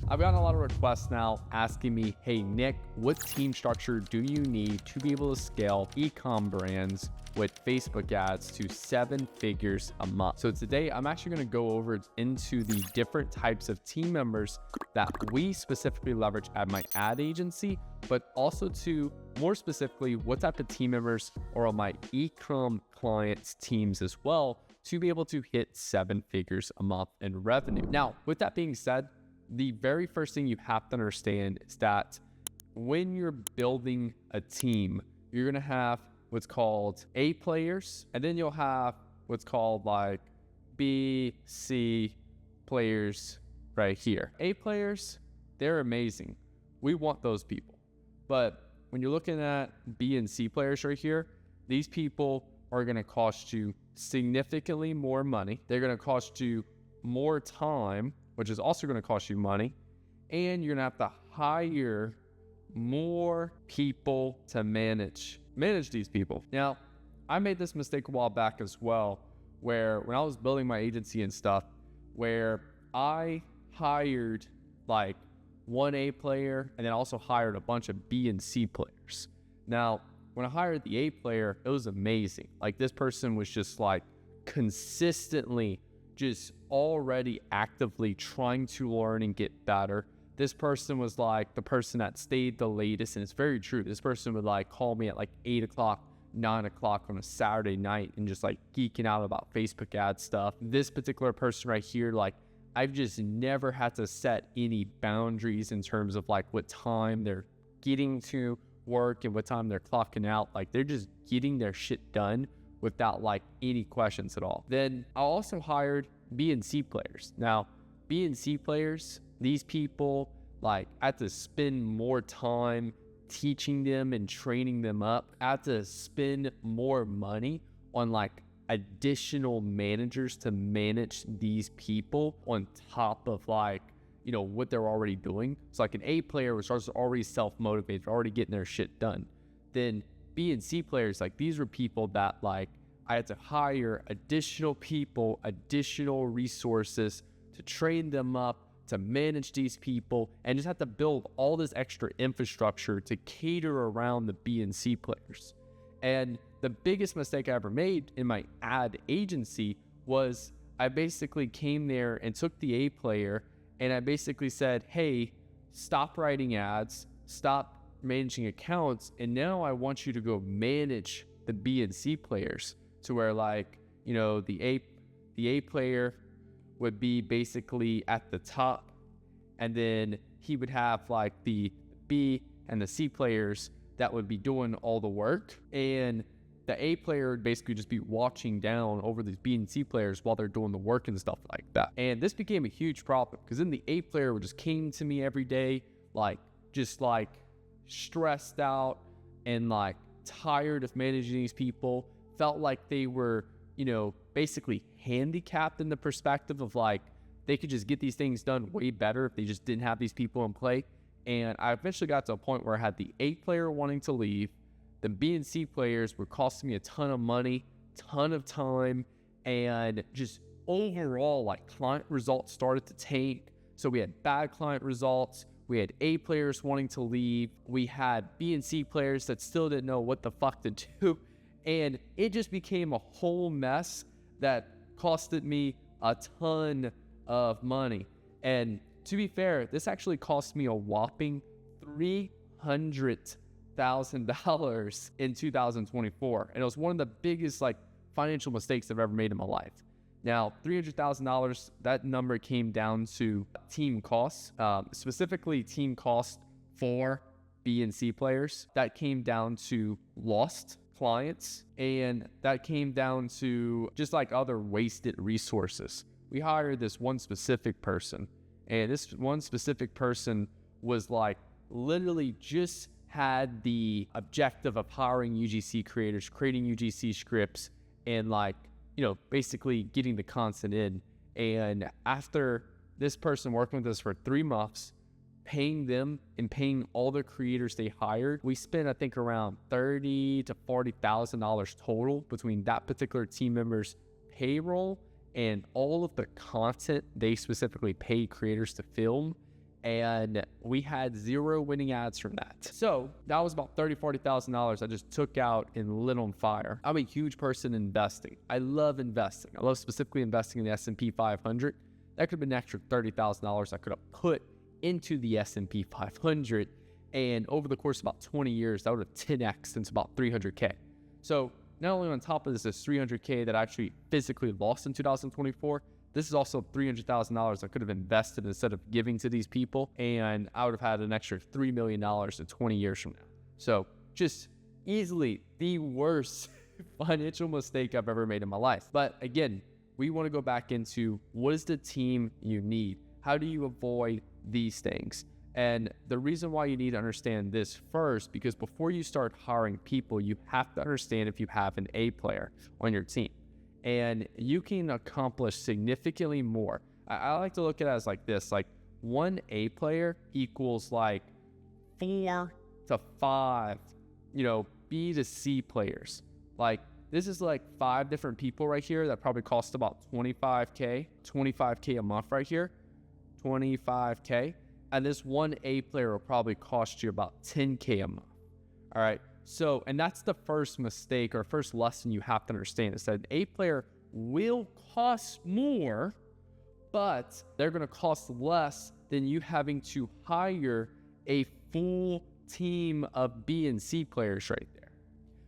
I've gotten a lot of requests now asking me, hey, Nick, what team structure do you need to be able to scale e-com brands with Facebook ads to 7 figures a month? So today I'm actually going to go over into the different types of team members that we specifically leverage at my ad agency, but also to more specifically, what type of team members are on my e-com clients teams as well to be able to hit 7 figures a month in revenue. Now, with that being said, the very first thing you have to understand is that when you're building a team, you're going to have what's called A players, and then you'll have what's called like B, C players right here. A players, they're amazing. We want those people. But when you're looking at B and C players right here, these people are going to cost you significantly more money. They're going to cost you more time, which is also going to cost you money. And you're going to have to hire more people to manage these people. Now, I made this mistake a while back as well, where when I was building my agency and stuff, where I hired like one A player and then also hired a bunch of B and C players. Now, when I hired the A player, it was amazing. Like, this person was just like consistently just already actively trying to learn and get better. This person was like the person that stayed the latest, and it's very true. This person would like call me at like 8 o'clock, 9 o'clock on a Saturday night and just like geeking out about Facebook ad stuff. This particular person right here, like, I've just never had to set any boundaries in terms of like what time they're getting to work and what time they're clocking out. Like, they're just getting their shit done without like any questions at all. Then I also hired B and C players. Now, B and C players, these people, like, I had to spend more time teaching them and training them up. I had to spend more money on like additional managers to manage these people on top of like, you know, what they're already doing. So like an A player was already self-motivated, already getting their shit done. Then B and C players, like, these were people that like I had to hire additional people, additional resources to train them up, to manage these people, and just have to build all this extra infrastructure to cater around the B and C players. And the biggest mistake I ever made in my ad agency was I basically came there and took the A player and I basically said, hey, stop writing ads, stop managing accounts, and now I want you to go manage the B and C players, to where, like, you know, the A player would be basically at the top, and then he would have like the B and the C players that would be doing all the work, and the A player would basically just be watching down over these B and C players while they're doing the work and stuff like that. And this became a huge problem, because then the A player would just came to me every day, like, just like stressed out and like tired of managing these people, felt like they were, you know, basically handicapped in the perspective of like they could just get these things done way better if they just didn't have these people in play. And I eventually got to a point where I had the A player wanting to leave, the B and C players were costing me a ton of money, ton of time, and just overall, like, client results started to tank. So we had bad client results, we had A players wanting to leave, we had B and C players that still didn't know what the fuck to do, and it just became a whole mess that costed me a ton of money. And to be fair, this actually cost me a whopping $300,000 in 2024. And it was one of the biggest like financial mistakes I've ever made in my life. Now, $300,000, that number came down to team costs, specifically team cost for B and C players. That came down to lost clients, and that came down to just like other wasted resources. We hired this one specific person, and this one specific person was like literally just had the objective of hiring UGC creators, creating UGC scripts, and like, you know, basically getting the content in. And after this person working with us for 3 months, paying them and paying all the creators they hired, we spent, I think, around $30,000 to $40,000 total between that particular team member's payroll and all of the content they specifically pay creators to film. and we had 0 winning ads from that. So that was about $30,000-$40,000 I just took out and lit on fire. I'm a huge person in investing. I love investing. I love specifically investing in the S&P 500. That could have been an extra $30,000 I could have put into the S&P 500. And over the course of about 20 years, that would have 10x into about $300K. So not only on top of this $300K that I actually physically lost in 2024, this is also $300,000 I could have invested instead of giving to these people, and I would have had an extra $3 million in 20 years from now. So just easily the worst financial mistake I've ever made in my life. But again, we want to go back into what is the team you need? How do you avoid these things? And the reason why you need to understand this first, because before you start hiring people, you have to understand if you have an A player on your team. And you can accomplish significantly more. I like to look at it as like this, like 1 A player equals like 4 to 5, B to C players. Like this is like 5 different people right here that probably cost about $25K a month right here, $25K. And this 1 A player will probably cost you about $10K a month. All right. So, and that's the first mistake or first lesson you have to understand is that an A player will cost more, but they're going to cost less than you having to hire a full team of B and C players right there.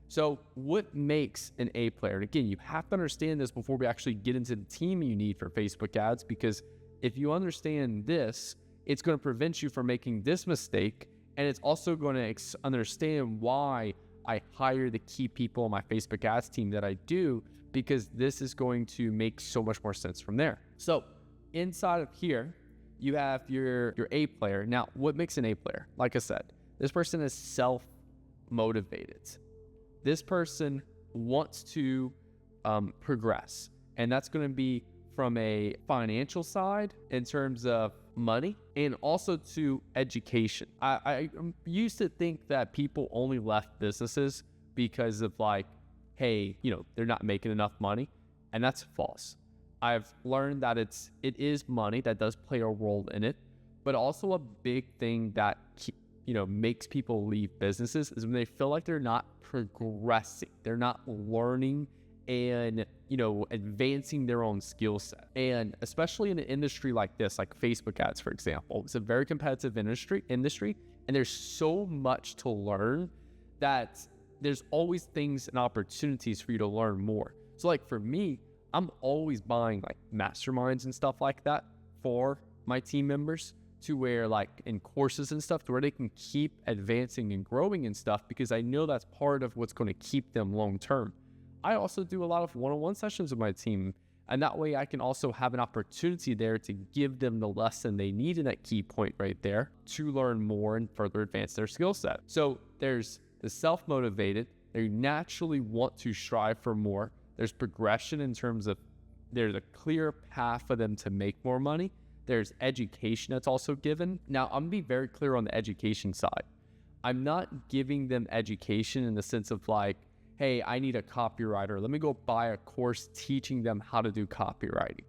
So what makes an A player? And again, you have to understand this before we actually get into the team you need for Facebook ads, because if you understand this, it's going to prevent you from making this mistake. And it's also going to understand why I hire the key people on my Facebook ads team that I do, because this is going to make so much more sense from there. So inside of here, you have your A player. Now, what makes an A player? Like I said, this person is self-motivated. This person wants to progress. And that's going to be from a financial side in terms of money, and also to education. I used to think that people only left businesses because of like, hey, they're not making enough money, and that's false. I've learned that it is money that does play a role in it, but also a big thing that makes people leave businesses is when they feel like they're not progressing, they're not learning and advancing their own skill set. And especially in an industry like this, like Facebook ads, for example, it's a very competitive industry, and there's so much to learn that there's always things and opportunities for you to learn more. So like for me, I'm always buying like masterminds and stuff like that for my team members, to where like in courses and stuff, to where they can keep advancing and growing and stuff, because I know that's part of what's going to keep them long term. I also do a lot of one-on-one sessions with my team, and that way I can also have an opportunity there to give them the lesson they need in that key point right there to learn more and further advance their skill set. So there's the self-motivated, they naturally want to strive for more. There's progression in terms of there's a clear path for them to make more money. There's education that's also given. Now, I'm gonna be very clear on the education side. I'm not giving them education in the sense of like, hey, I need a copywriter. Let me go buy a course teaching them how to do copywriting.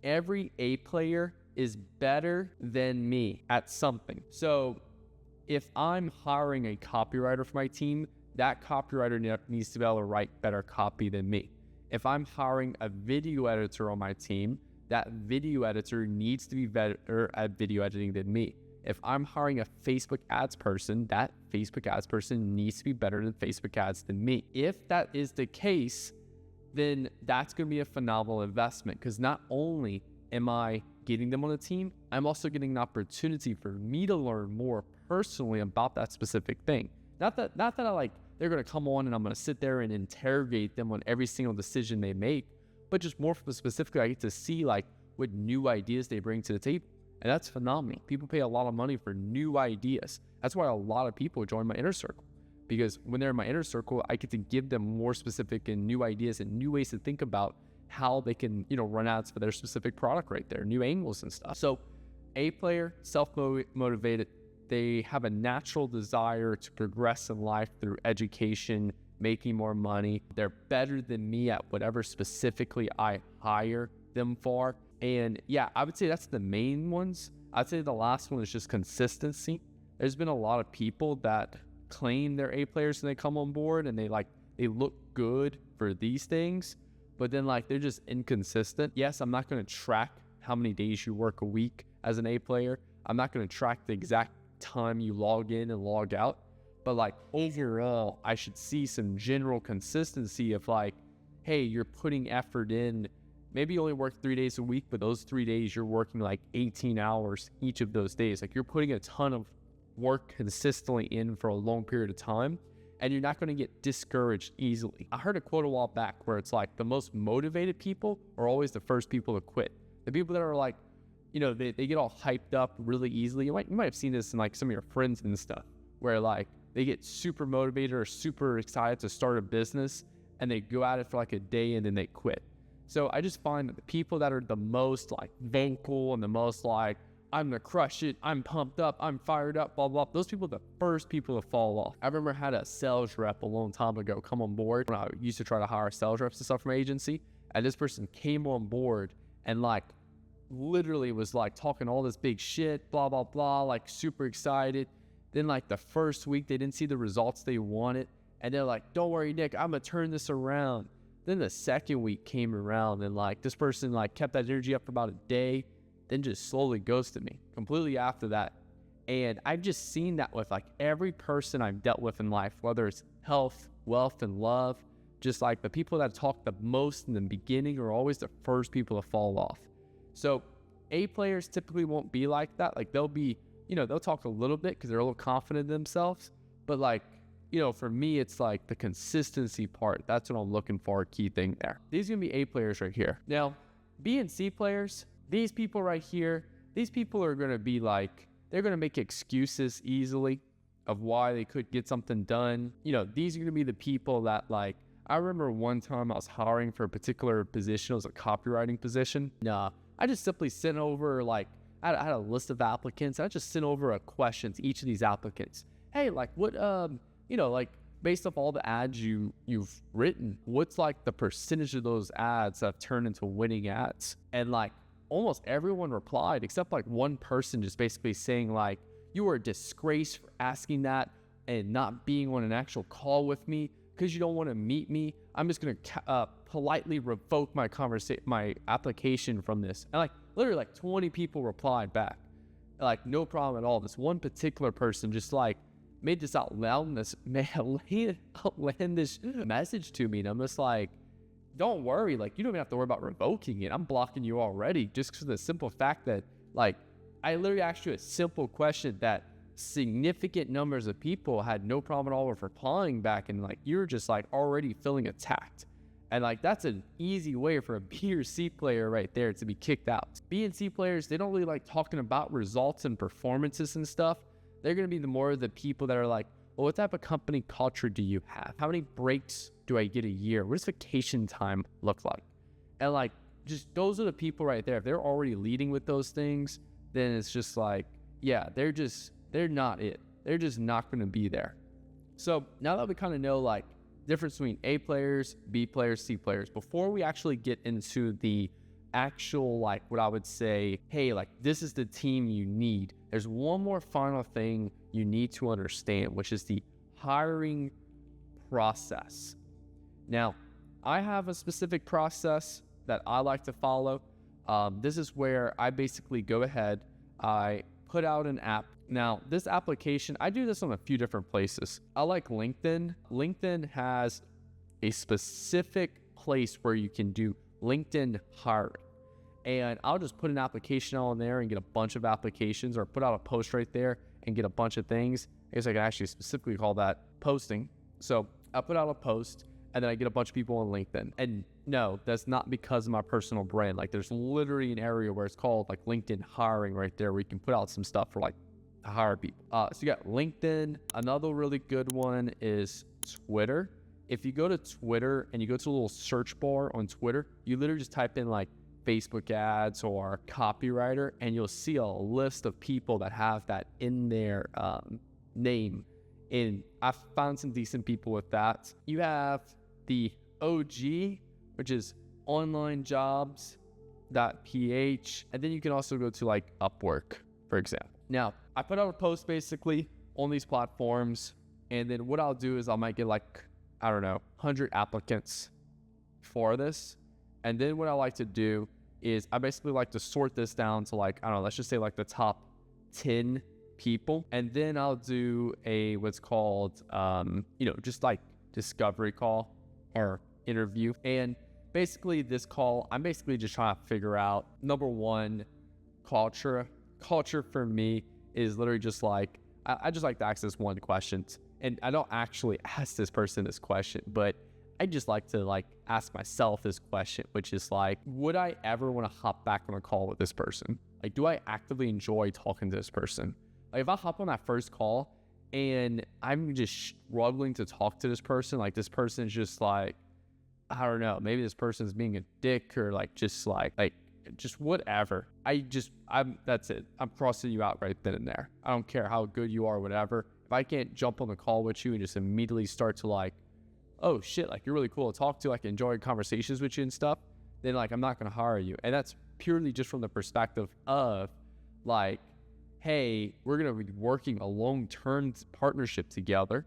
Every A player is better than me at something. So if I'm hiring a copywriter for my team, that copywriter needs to be able to write better copy than me. If I'm hiring a video editor on my team, that video editor needs to be better at video editing than me. If I'm hiring a Facebook ads person, that Facebook ads person needs to be better than Facebook ads than me. If that is the case, then that's going to be a phenomenal investment, because not only am I getting them on the team, I'm also getting an opportunity for me to learn more personally about that specific thing. Not that I like, they're going to come on and I'm going to sit there and interrogate them on every single decision they make, but just more specifically, I get to see like what new ideas they bring to the table. And that's phenomenal. People pay a lot of money for new ideas. That's why a lot of people join my inner circle, because when they're in my inner circle, I get to give them more specific and new ideas and new ways to think about how they can, run ads for their specific product right there, new angles and stuff. So A player, self-motivated, they have a natural desire to progress in life through education, making more money. They're better than me at whatever specifically I hire them for. And yeah, I would say that's the main ones. I'd say the last one is just consistency. There's been a lot of people that claim they're A players and they come on board and they look good for these things, but then like they're just inconsistent. Yes, I'm not going to track how many days you work a week as an A player. I'm not going to track the exact time you log in and log out, but like overall, I should see some general consistency of like, hey, you're putting effort in. Maybe you only work 3 days a week, but those 3 days you're working like 18 hours each of those days. Like you're putting a ton of work consistently in for a long period of time, and you're not going to get discouraged easily. I heard a quote a while back where it's like the most motivated people are always the first people to quit. The people that are like, you know, they get all hyped up really easily. You might have seen this in like some of your friends and stuff, where like they get super motivated or super excited to start a business and they go at it for like a day and then they quit. So I just find that the people that are the most like vocal and the most like, I'm gonna crush it, I'm pumped up, I'm fired up, blah, blah, those people are the first people to fall off. I remember I had a sales rep a long time ago come on board when I used to try to hire sales reps and stuff from my agency. And this person came on board and like literally was like talking all this big shit, blah, blah, blah, like super excited. Then like the first week they didn't see the results they wanted. And they're like, don't worry, Nick, I'm gonna turn this around. Then the second week came around and like this person like kept that energy up for about a day, then just slowly ghosted me completely after that. And I've just seen that with like every person I've dealt with in life, whether it's health, wealth, and love, just like the people that talk the most in the beginning are always the first people to fall off. So A players typically won't be like that. Like they'll be, you know, they'll talk a little bit because they're a little confident in themselves. But like, you know, for me, it's like the consistency part. That's what I'm looking for, a key thing there. These are gonna be A players right here. Now, B and C players, these people right here, these people are gonna be like, they're gonna make excuses easily of why they could get something done. You know, these are gonna be the people that like, I remember one time I was hiring for a particular position. It was a copywriting position. I just simply sent over like, I had a list of applicants. I just sent over a question to each of these applicants. Hey, like what, you know, like based off all the ads you've written, what's like the percentage of those ads that have turned into winning ads? And like almost everyone replied except like one person just basically saying like, you are a disgrace for asking that and not being on an actual call with me because you don't want to meet me. I'm just going to politely revoke my application from this. And like literally like 20 people replied back. Like no problem at all. This one particular person just like made this outlandish message to me. And I'm just like, don't worry. Like, you don't even have to worry about revoking it. I'm blocking you already just for the simple fact that like, I literally asked you a simple question that significant numbers of people had no problem at all with replying back. And like, you're just like already feeling attacked. And like, that's an easy way for a B or C player right there to be kicked out. B and C players, they don't really like talking about results and performances and stuff. They're going to be the people that are like, well, what type of company culture do you have? How many breaks do I get a year? What does vacation time look like? And like, just those are the people right there. If they're already leading with those things, then it's just like, yeah, they're not it. They're just not going to be there. So now that we kind of know like difference between A players, B players, C players, before we actually get into the actual, like what I would say, hey, like this is the team you need. There's one more final thing you need to understand, which is the hiring process. Now, I have a specific process that I like to follow. This is where I basically go ahead, I put out an app. Now, this application, I do this on a few different places. I like LinkedIn. LinkedIn has a specific place where you can do LinkedIn hiring. And I'll just put an application on there and get a bunch of applications, or put out a post right there and get a bunch of things. I guess I can actually specifically call that posting. So I put out a post and then I get a bunch of people on LinkedIn. And no, that's not because of my personal brand. Like there's literally an area where it's called like LinkedIn hiring right there, where you can put out some stuff for like to hire people. So you got LinkedIn. Another really good one is Twitter. If you go to Twitter and you go to a little search bar on Twitter, you literally just type in like Facebook ads or copywriter, and you'll see a list of people that have that in their name. And I've found some decent people with that. You have the OG, which is onlinejobs.ph. And then you can also go to like Upwork, for example. Now, I put out a post basically on these platforms, and then what I'll do is I might get like, I don't know, 100 applicants for this. And then what I like to do is I basically like to sort this down to like, I don't know, let's just say like the top 10 people. And then I'll do a, what's called, just like discovery call or interview. And basically this call, I'm basically just trying to figure out, number one, culture. Culture for me is literally just like, I just like to ask this one question. And I don't actually ask this person this question, but I just like to like ask myself this question, which is like, would I ever want to hop back on a call with this person? Like, do I actively enjoy talking to this person? Like, if I hop on that first call and I'm just struggling to talk to this person, like this person's just like, I don't know, maybe this person's being a dick or like just whatever. That's it. I'm crossing you out right then and there. I don't care how good you are, whatever. If I can't jump on the call with you and just immediately start to like, oh shit, like you're really cool to talk to, like enjoy conversations with you and stuff, then like I'm not going to hire you. And that's purely just from the perspective of like, hey, we're going to be working a long-term partnership together,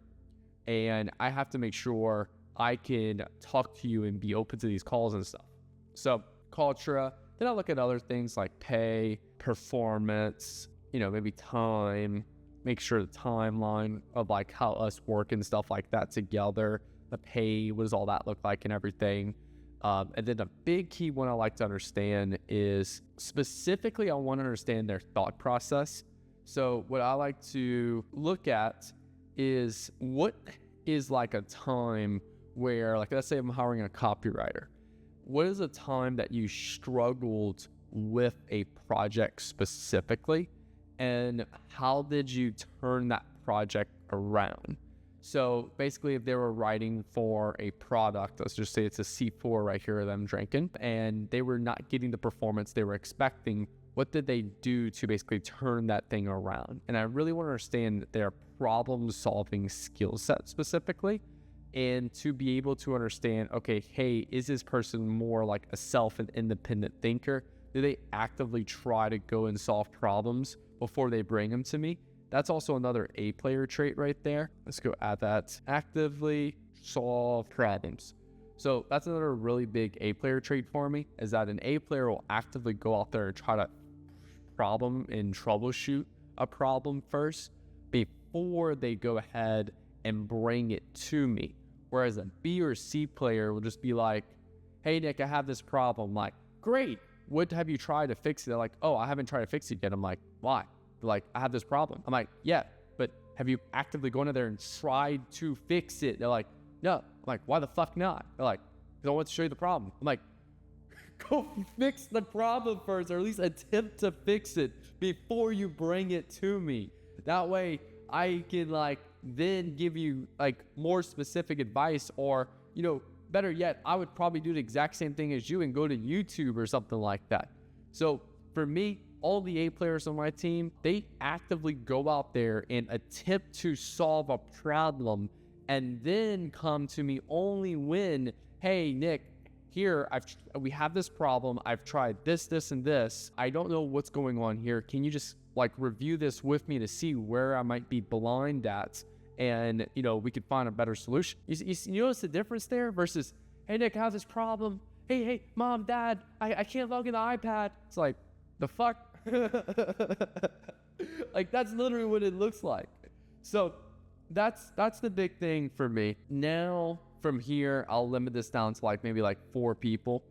and I have to make sure I can talk to you and be open to these calls and stuff. So culture, then I look at other things like pay, performance, maybe time, make sure the timeline of like how us work and stuff like that together, the pay, what does all that look like and everything. And then a big key one I like to understand is specifically I want to understand their thought process. So what I like to look at is what is like a time where, like, let's say I'm hiring a copywriter. What is a time that you struggled with a project specifically, and how did you turn that project around? So basically, if they were writing for a product, let's just say it's a C4 right here that I'm drinking, and they were not getting the performance they were expecting, what did they do to basically turn that thing around? And I really want to understand their problem-solving skill set specifically, and to be able to understand, okay, hey, is this person more like a self and independent thinker? Do they actively try to go and solve problems before they bring them to me? That's also another A player trait right there. Let's go add that. Actively solve problems. So that's another really big A player trait for me, is that an A player will actively go out there and try to problem and troubleshoot a problem first before they go ahead and bring it to me. Whereas a B or C player will just be like, hey, Nick, I have this problem. I'm like, great. What have you tried to fix it? They're like, oh, I haven't tried to fix it yet. I'm like, why? They're like, I have this problem. I'm like, yeah, but have you actively gone in there and tried to fix it? They're like, no. I'm like, why the fuck not? They're like, because I want to show you the problem. I'm like, go fix the problem first, or at least attempt to fix it before you bring it to me. That way I can like then give you like more specific advice, or, better yet, I would probably do the exact same thing as you and go to YouTube or something like that. So for me, all the A players on my team, they actively go out there and attempt to solve a problem, and then come to me only when, hey, Nick, here, we have this problem. I've tried this, and this. I don't know what's going on here. Can you just like review this with me to see where I might be blind at? And, we could find a better solution. You notice the difference there versus, hey, Nick, I have this problem. Hey, mom, dad, I can't log in the iPad. It's like, the fuck? Like, that's literally what it looks like. So that's the big thing for me. Now, from here, I'll limit this down to like maybe like 4 people.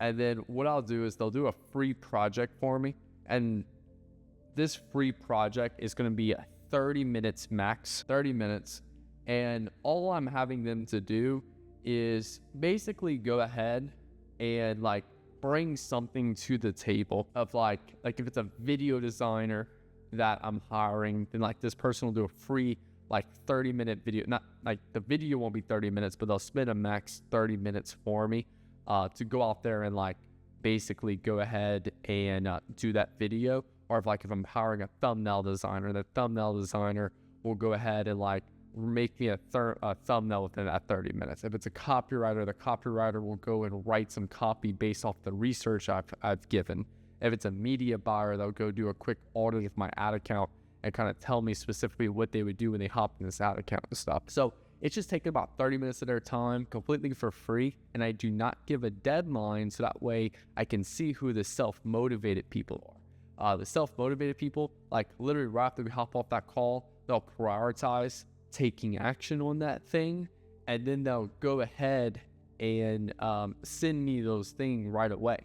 And then what I'll do is they'll do a free project for me. And this free project is going to be 30 minutes max, 30 minutes. And all I'm having them to do is basically go ahead and like bring something to the table of like if it's a video designer that I'm hiring, then like this person will do a free like 30-minute video. Not like the video won't be 30 minutes, but they'll spend a max 30 minutes for me to go out there and like basically go ahead and do that video. Or if I'm hiring a thumbnail designer, the thumbnail designer will go ahead and like make me a thumbnail within that 30 minutes. If it's a copywriter, the copywriter will go and write some copy based off the research I've given. If it's a media buyer, they'll go do a quick audit of my ad account and kind of tell me specifically what they would do when they hop in this ad account and stuff. So it's just taking about 30 minutes of their time completely for free. And I do not give a deadline, so that way I can see who the self-motivated people are. The self-motivated people, like literally right after we hop off that call, they'll prioritize taking action on that thing. And then they'll go ahead and send me those things right away.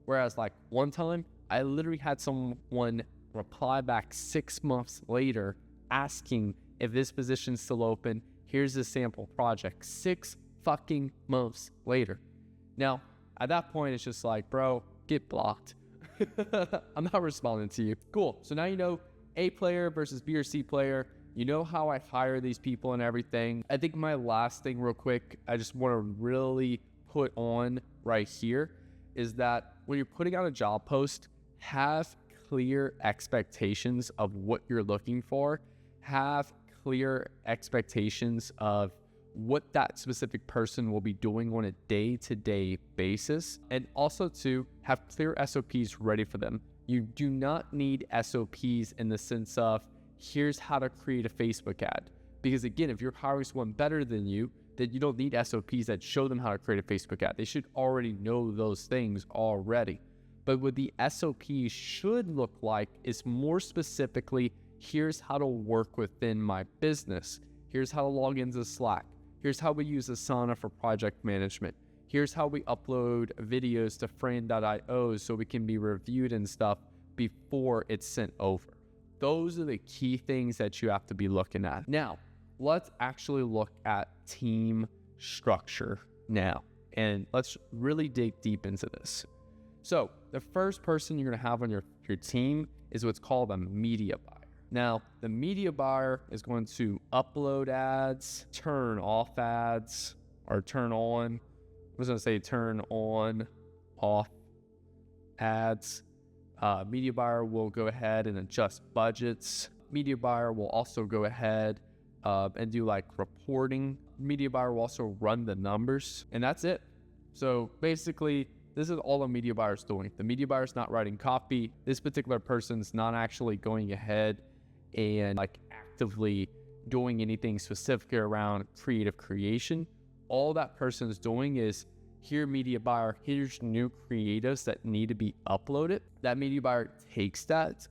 Whereas like one time, I literally had someone reply back 6 months later asking if this position's still open. Here's the sample project. 6 fucking months later. Now, at that point, it's just like, bro, get blocked. I'm not responding to you. Cool. So now you know A player versus B or C player. You know how I hire these people and everything. I think my last thing real quick, I just want to really put on right here is that when you're putting out a job post, have clear expectations of what you're looking for. Have clear expectations of what that specific person will be doing on a day-to-day basis. And also to have clear SOPs ready for them. You do not need SOPs in the sense of, here's how to create a Facebook ad. Because again, if you're hiring someone better than you, then you don't need SOPs that show them how to create a Facebook ad. They should already know those things already. But what the SOPs should look like is more specifically, here's how to work within my business. Here's how to log into Slack. Here's how we use Asana for project management. Here's how we upload videos to frame.io so we can be reviewed and stuff before it's sent over. Those are the key things that you have to be looking at. Now, let's actually look at team structure now. And let's really dig deep into this. So the first person you're going to have on your team is what's called a media buyer. Now, the media buyer is going to upload ads, turn off ads, or turn on. I was going to say turn on, off ads. Media buyer will go ahead and adjust budgets. Media buyer will also go ahead and do like reporting. Media buyer will also run the numbers, and that's it. So basically, this is all a media buyer is doing. The media buyer is not writing copy. This particular person's not actually going ahead and like actively doing anything specific around creative creation. All that person is doing is, here media buyer, here's new creatives that need to be uploaded. That media buyer takes that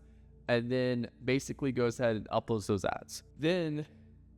and then basically goes ahead and uploads those ads. Then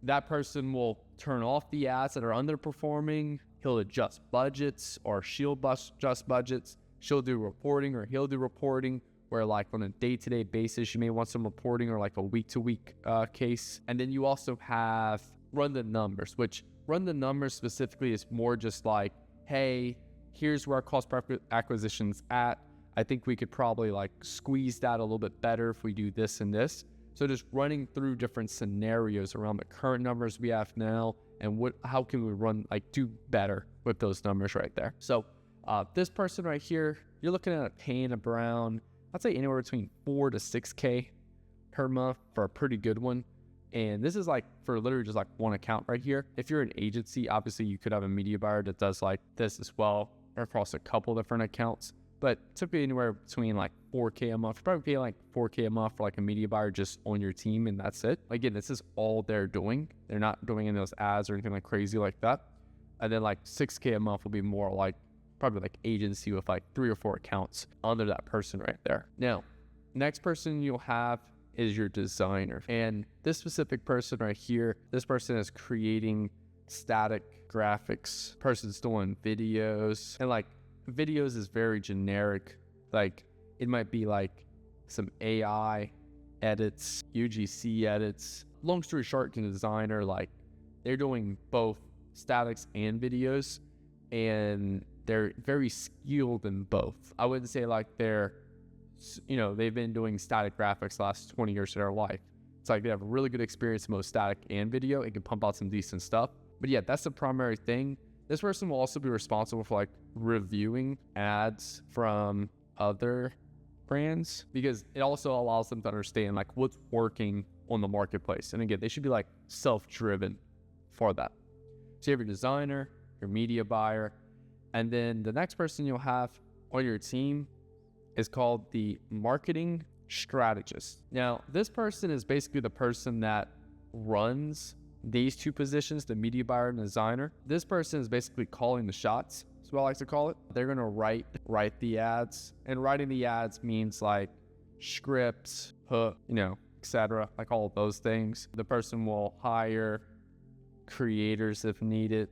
that person will turn off the ads that are underperforming. He'll adjust budgets, or she'll adjust budgets. She'll do reporting, or he'll do reporting, where like on a day-to-day basis, you may want some reporting, or like a week-to-week case. And then you also have run the numbers, which run the numbers specifically is more just like, hey, here's where our cost per acquisition's at. I think we could probably like squeeze that a little bit better if we do this and this. So just running through different scenarios around the current numbers we have now and how can we do better with those numbers right there. So this person right here, you're looking at paying around, I'd say anywhere between 4 to 6K per month for a pretty good one. And this is like for literally just like one account right here. If you're an agency, obviously you could have a media buyer that does like this as well, or across a couple different accounts. But typically anywhere between like 4K a month. You probably pay like 4K a month for like a media buyer just on your team, and that's it. Again, this is all they're doing. They're not doing any of those ads or anything like crazy like that. And then like 6K a month will be more like probably like agency with like 3 or 4 accounts under that person right there. Now, next person you'll have is your designer. And this specific person right here, this person is creating static graphics. Person's doing videos, and like videos is very generic. Like it might be like some AI edits, UGC edits. Long story short, the designer, like they're doing both statics and videos, and they're very skilled in both. I wouldn't say like they've been doing static graphics the last 20 years of their life. It's like they have a really good experience in both static and video and can pump out some decent stuff. But yeah, that's the primary thing. This person will also be responsible for like reviewing ads from other brands, because it also allows them to understand like what's working on the marketplace. And again, they should be like self-driven for that. So you have your designer, your media buyer, and then the next person you'll have on your team is called the marketing strategist. Now, this person is basically the person that runs these two positions, the media buyer and designer. This person is basically calling the shots. That's what I like to call it. They're going to write the ads, and writing the ads means like scripts, hook, etc., like all of those things. The person will hire creators if needed.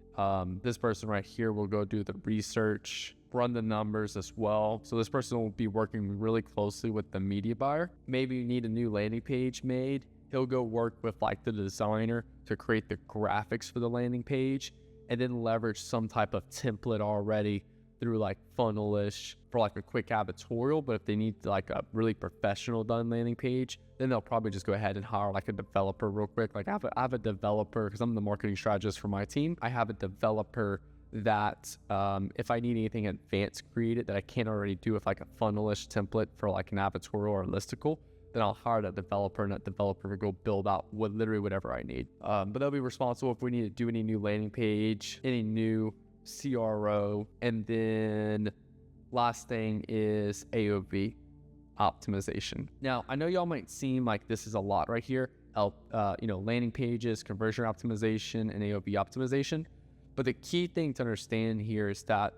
This person right here will go do the research, run the numbers as well. So this person will be working really closely with the media buyer. Maybe you need a new landing page made. He'll go work with like the designer to create the graphics for the landing page, and then leverage some type of template already through like Funnelish for like a quick advertorial. But if they need like a really professional done landing page, then they'll probably just go ahead and hire like a developer real quick. Like I have a developer, because I'm the marketing strategist for my team. I have a developer that if I need anything advanced created that I can't already do with like a Funnelish template for like an advertorial or a listicle, then I'll hire that developer, and that developer will go build out literally whatever I need. But they'll be responsible if we need to do any new landing page, any new CRO, and then last thing is AOV optimization. Now, I know y'all might seem like this is a lot right here, landing pages, conversion optimization, and AOV optimization. But the key thing to understand here is that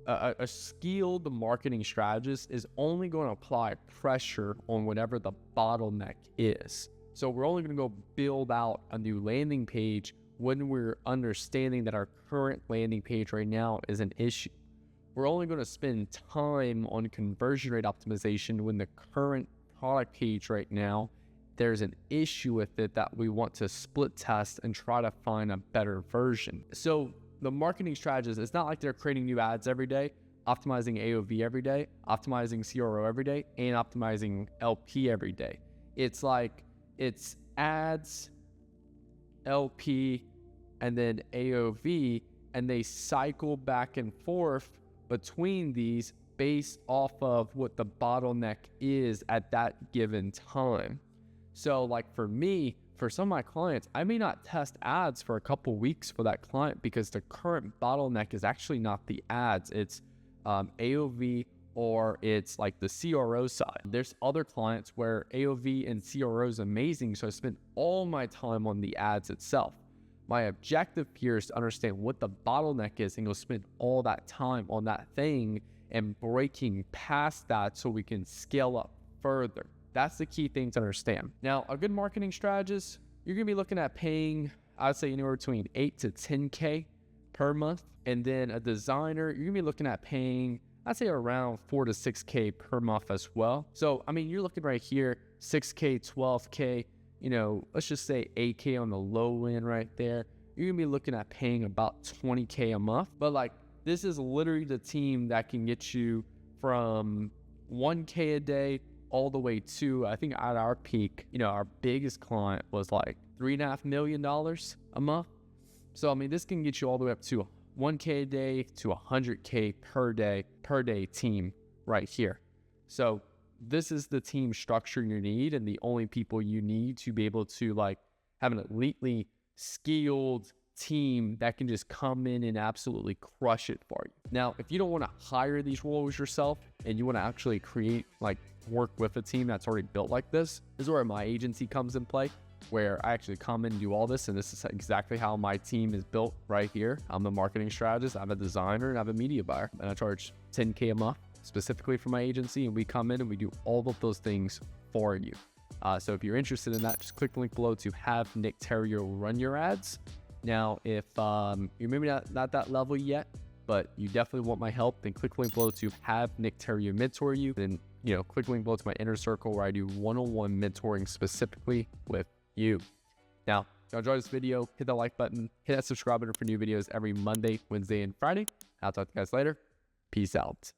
a skilled marketing strategist is only going to apply pressure on whatever the bottleneck is. So we're only going to go build out a new landing page when we're understanding that our current landing page right now is an issue. We're only going to spend time on conversion rate optimization when the current product page right now, there's an issue with it that we want to split test and try to find a better version. So the marketing strategist, it's not like they're creating new ads every day, optimizing AOV every day, optimizing CRO every day, and optimizing LP every day. It's like it's ads, LP, and then AOV, and they cycle back and forth between these based off of what the bottleneck is at that given time. So like for me, for some of my clients, I may not test ads for a couple weeks for that client because the current bottleneck is actually not the ads. It's AOV, or it's like the CRO side. There's other clients where AOV and CRO is amazing, so I spend all my time on the ads itself. My objective here is to understand what the bottleneck is, and you'll spend all that time on that thing and breaking past that so we can scale up further. That's the key thing to understand. Now, a good marketing strategist, you're gonna be looking at paying, I'd say anywhere between 8 to 10K per month. And then a designer, you're gonna be looking at paying, I'd say around 4 to 6K per month as well. So, I mean, you're looking right here, 6K, 12K, let's just say 8K on the low end right there. You're gonna be looking at paying about 20K a month. But like, this is literally the team that can get you from 1K a day all the way to, I think at our peak, our biggest client was like $3.5 million a month. So, I mean, this can get you all the way up to 1K a day to 100K per day team right here. So this is the team structure you need, and the only people you need to be able to like have an elitely skilled team that can just come in and absolutely crush it for you. Now, if you don't want to hire these roles yourself and you want to actually work with a team that's already built like this is where my agency comes in play, where I actually come in and do all this. And this is exactly how my team is built right here. I'm the marketing strategist, I have a designer, and I have a media buyer, and I charge 10K a month specifically for my agency. And we come in and we do all of those things for you. So if you're interested in that, just click the link below to have Nick Theriot run your ads. Now, if you're maybe not that level yet, but you definitely want my help, then click the link below to have Nick Theriot mentor you. Then, click the link below to my inner circle where I do one-on-one mentoring specifically with you. Now, if you enjoyed this video, hit that like button, hit that subscribe button for new videos every Monday, Wednesday, and Friday. I'll talk to you guys later. Peace out.